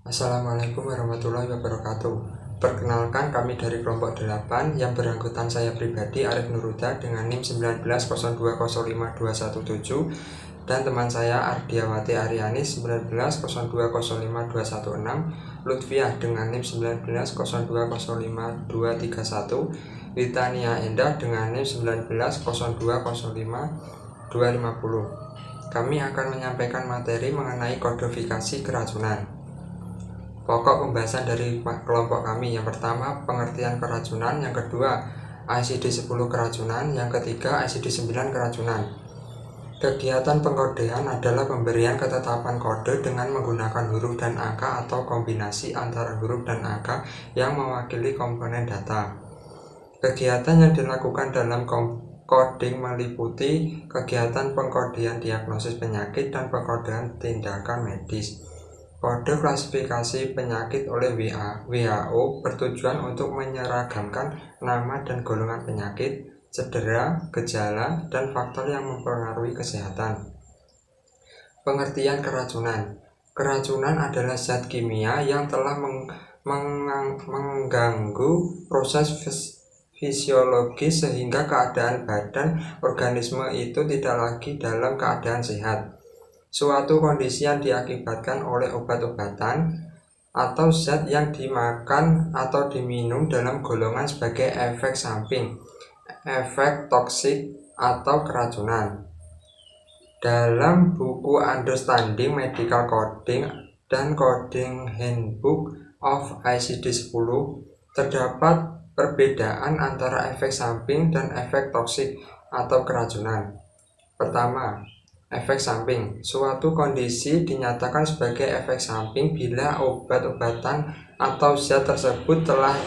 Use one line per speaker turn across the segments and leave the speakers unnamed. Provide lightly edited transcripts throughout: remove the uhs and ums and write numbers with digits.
Assalamualaikum warahmatullahi wabarakatuh. Perkenalkan, kami dari kelompok 8 yang beranggotan saya pribadi Arif Nurhuda dengan NIM 1902052217 dan teman saya Ardiawati Aryani 1902052216, Lutfiah dengan NIM 1902052231, Litania Endah dengan NIM 1902052250. Kami akan menyampaikan materi mengenai kodifikasi keracunan. Pokok pembahasan dari kelompok kami: yang pertama, pengertian keracunan; yang kedua, ICD-10 keracunan; yang ketiga, ICD-9 keracunan. Kegiatan pengkodean adalah pemberian ketetapan kode dengan menggunakan huruf dan angka atau kombinasi antara huruf dan angka yang mewakili komponen data. Kegiatan yang dilakukan dalam coding meliputi kegiatan pengkodean diagnosis penyakit dan pengkodean tindakan medis. Kode klasifikasi penyakit oleh WHO bertujuan untuk menyeragamkan nama dan golongan penyakit, cedera, gejala, dan faktor yang mempengaruhi kesehatan. Pengertian keracunan. Keracunan adalah zat kimia yang telah mengganggu proses fisiologis sehingga keadaan badan organisme itu tidak lagi dalam keadaan sehat. Suatu kondisi yang diakibatkan oleh obat-obatan atau zat yang dimakan atau diminum dalam golongan sebagai efek samping, efek toksik, atau keracunan. Dalam buku Understanding Medical Coding dan Coding Handbook of ICD-10 terdapat perbedaan antara efek samping dan efek toksik atau keracunan. Pertama, efek samping. Suatu kondisi dinyatakan sebagai efek samping bila obat-obatan atau zat tersebut telah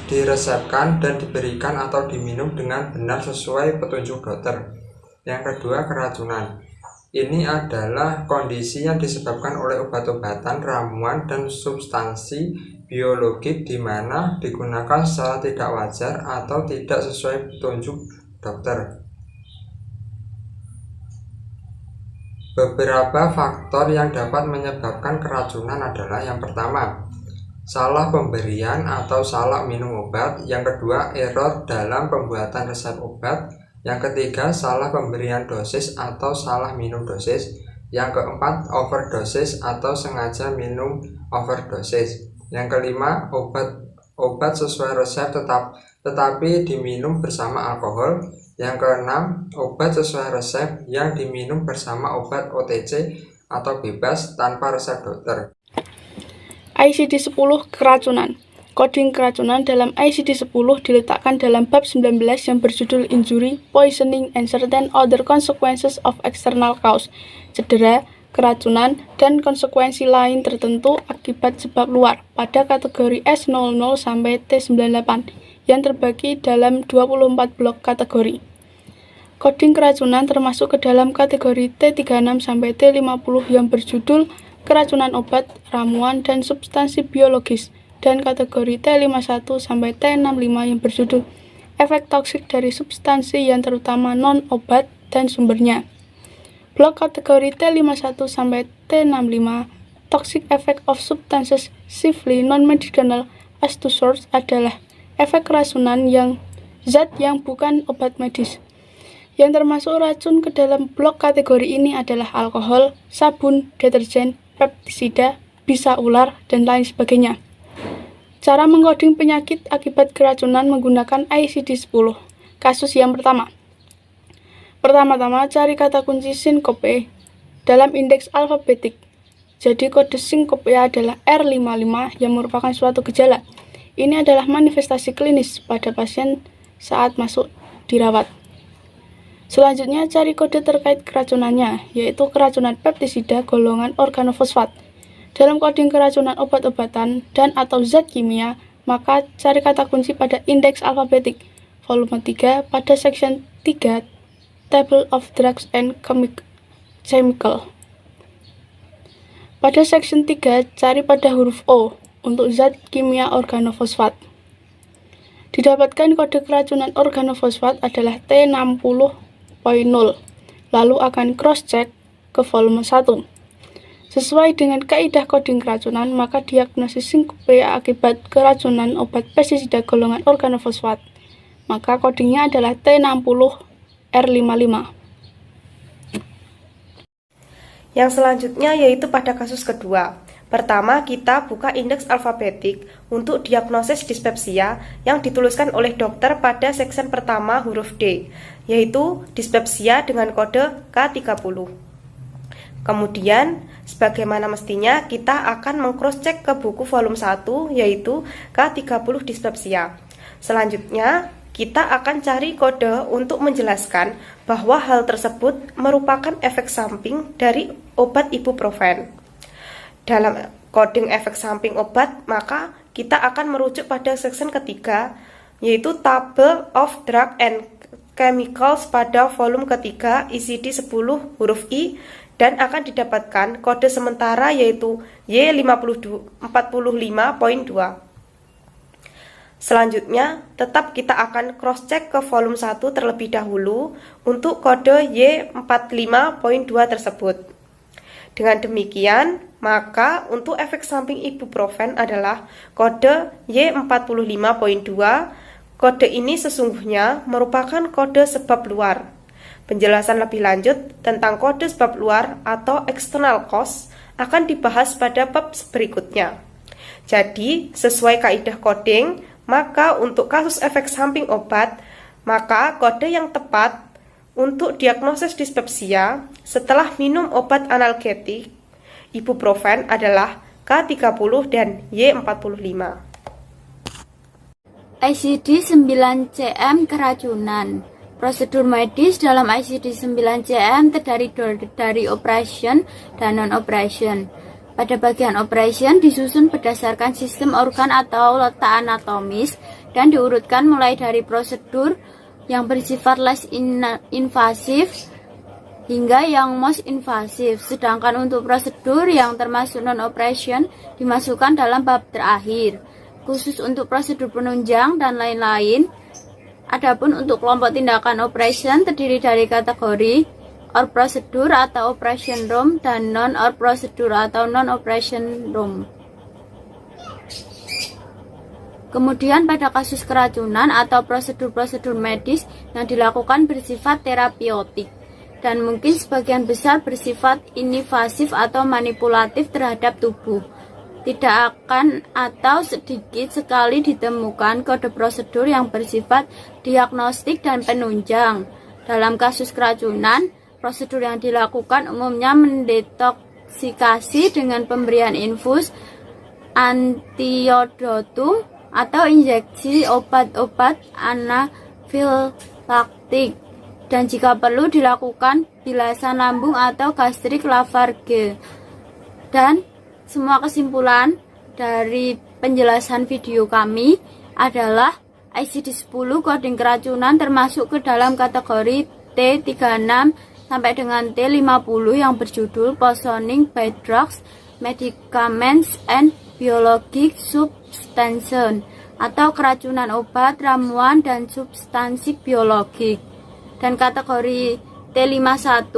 diresepkan dan diberikan atau diminum dengan benar sesuai petunjuk dokter. Yang kedua, keracunan. Ini adalah kondisi yang disebabkan oleh obat-obatan, ramuan, dan substansi biologik di mana digunakan secara tidak wajar atau tidak sesuai petunjuk dokter. Beberapa faktor yang dapat menyebabkan keracunan adalah: yang pertama, salah pemberian atau salah minum obat; yang kedua, error dalam pembuatan resep obat; yang ketiga, salah pemberian dosis atau salah minum dosis; yang keempat, overdosis atau sengaja minum overdosis; yang kelima, obat sesuai resep tetapi diminum bersama alkohol; yang keenam, obat sesuai resep yang diminum bersama obat OTC atau bebas tanpa resep dokter.
ICD-10 keracunan. Coding keracunan dalam ICD-10 diletakkan dalam bab 19 yang berjudul Injury, Poisoning, and Certain Other Consequences of External Cause, cedera, keracunan, dan konsekuensi lain tertentu akibat sebab luar pada kategori S00 sampai T98 yang terbagi dalam 24 blok kategori. Coding keracunan termasuk ke dalam kategori T36 sampai T50 yang berjudul keracunan obat, ramuan, dan substansi biologis, dan kategori T51 sampai T65 yang berjudul efek toksik dari substansi yang terutama non-obat dan sumbernya. Blok kategori T51 sampai T65 Toxic Effect of Substances Chiefly Non-Medicinal as to source adalah efek keracunan yang zat yang bukan obat medis. Yang termasuk racun ke dalam blok kategori ini adalah alkohol, sabun, deterjen, pestisida, bisa ular, dan lain sebagainya. Cara mengkoding penyakit akibat keracunan menggunakan ICD-10. Kasus yang pertama. Pertama-tama, cari kata kunci sinkope dalam indeks alfabetik. Jadi kode sinkope adalah R55 yang merupakan suatu gejala. Ini adalah manifestasi klinis pada pasien saat masuk dirawat. Selanjutnya, cari kode terkait keracunannya, yaitu keracunan pestisida golongan organofosfat. Dalam coding keracunan obat-obatan dan atau zat kimia, maka cari kata kunci pada indeks alfabetik volume 3 pada section 3 Table of Drugs and Chemical. Pada section 3, cari pada huruf O untuk zat kimia organofosfat. Didapatkan kode keracunan organofosfat adalah T60.0. Lalu akan cross-check ke volume 1. Sesuai dengan kaidah koding keracunan, maka diagnosis sinkope akibat keracunan obat pestisida golongan organofosfat, maka kodingnya adalah T60R55.
Yang selanjutnya yaitu pada kasus kedua. Pertama, kita buka indeks alfabetik untuk diagnosis dispepsia yang dituliskan oleh dokter pada section pertama huruf D, yaitu dispepsia dengan kode K30. Kemudian, sebagaimana mestinya, kita akan meng-cross-check ke buku volume 1, yaitu K30 dispepsia. Selanjutnya, kita akan cari kode untuk menjelaskan bahwa hal tersebut merupakan efek samping dari obat ibuprofen. Dalam coding efek samping obat, maka kita akan merujuk pada section ketiga, yaitu Table of Drug and Chemicals pada volume ketiga ICD 10 huruf I, dan akan didapatkan kode sementara yaitu Y45.2. Selanjutnya, tetap kita akan cross-check ke volume 1 terlebih dahulu untuk kode Y45.2 tersebut. Dengan demikian, maka untuk efek samping ibuprofen adalah kode Y45.2. Kode ini sesungguhnya merupakan kode sebab luar. Penjelasan lebih lanjut tentang kode sebab luar atau external cause akan dibahas pada bab berikutnya. Jadi, sesuai kaidah coding, maka untuk kasus efek samping obat, maka kode yang tepat untuk diagnosis dispepsia setelah minum obat analgetik ibuprofen adalah K30 dan Y45.
ICD-9-CM keracunan. Prosedur medis dalam ICD-9-CM terdiri dari operation dan non-operation. Pada bagian operation disusun berdasarkan sistem organ atau letak anatomis dan diurutkan mulai dari prosedur yang bersifat less invasif hingga yang most invasif. Sedangkan untuk prosedur yang termasuk non-operation dimasukkan dalam bab terakhir. Khusus untuk prosedur penunjang dan lain-lain. Adapun untuk kelompok tindakan operation terdiri dari kategori or prosedur atau operation room dan non or prosedur atau non operation room. Kemudian pada kasus keracunan atau prosedur-prosedur medis yang dilakukan bersifat terapeutik dan mungkin sebagian besar bersifat invasif atau manipulatif terhadap tubuh. Tidak akan atau sedikit sekali ditemukan kode prosedur yang bersifat diagnostik dan penunjang. Dalam kasus keracunan, prosedur yang dilakukan umumnya mendetoksikasi dengan pemberian infus antiodotum atau injeksi obat-obat anafilaktik, dan jika perlu dilakukan bilasan lambung atau gastrik lafarge. Dan semua kesimpulan dari penjelasan video kami adalah ICD-10 coding keracunan termasuk ke dalam kategori T36 sampai dengan T50 yang berjudul Poisoning by Drugs, Medicaments and Biologic Substances atau keracunan obat, ramuan, dan substansi biologik. Dan kategori T51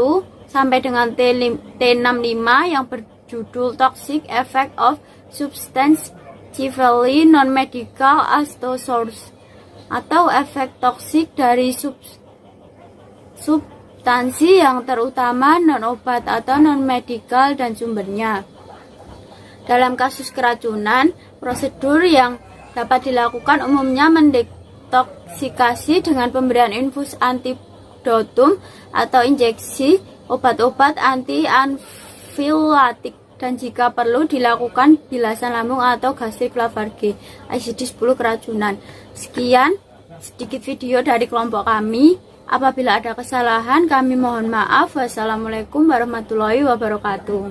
sampai dengan T65 yang berjudul Toxic Effect of Substance Chiefly Non-Medical Source atau efek toksik dari substansi yang terutama non-obat atau non-medikal dan sumbernya. Dalam kasus keracunan, prosedur yang dapat dilakukan umumnya mendetoksikasi dengan pemberian infus antidotum atau injeksi obat-obat anti-anfilatik, dan jika perlu dilakukan bilasan lambung atau gastrik lafarge. ICD-10 keracunan. Sekian sedikit video dari kelompok kami. Apabila ada kesalahan, kami mohon maaf. Wassalamualaikum warahmatullahi wabarakatuh.